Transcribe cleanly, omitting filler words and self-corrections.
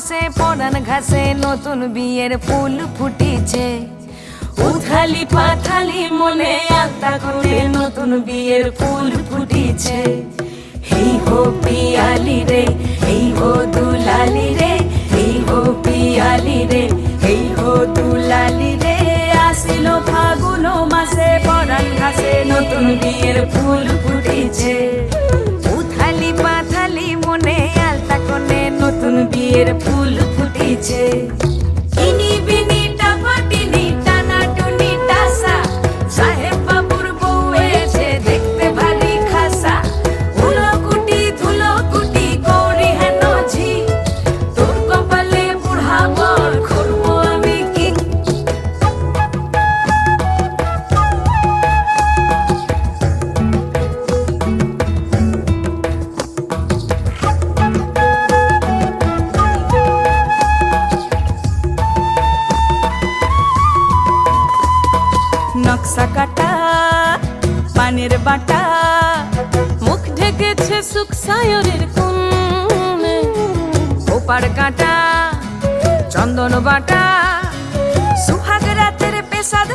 মাসে পরান ঘাসে নতুন বিয়ের ফুল ফুটিছে। উথালি পাথালি মনে আত্মা কোণে নতুন বিয়ের ফুল ফুটিছে। হেই হো পিয়ালি রে, হেই হো দুলালি রে, হেই হো পিয়ালি রে, হেই হো দুলালি রে। আসিল ফাগুন মাসে পরান ঘাসে নতুন বিয়ের ফুল ফুটিছে। উথালি পাথালি মনে আলতা কোণে নতুন বিয়ের ফুল ফুটিছে। ইনি বিনি টাপাটিনি টানা টুনি টাসা, সাহেব বাবুর বউ এসে দেখতে ভারী খাসা। ধুলো কুটি করি হেন ঝি, তোর কপালে বুড়া বর করবো আমি কি। নকশা কাটা পানের বাটা, মুখ ঢেকেছে সুখ সায়রের কোণে। ওপার কাটা চন্দন বাটা, সুহাগ রাতের পেশাদ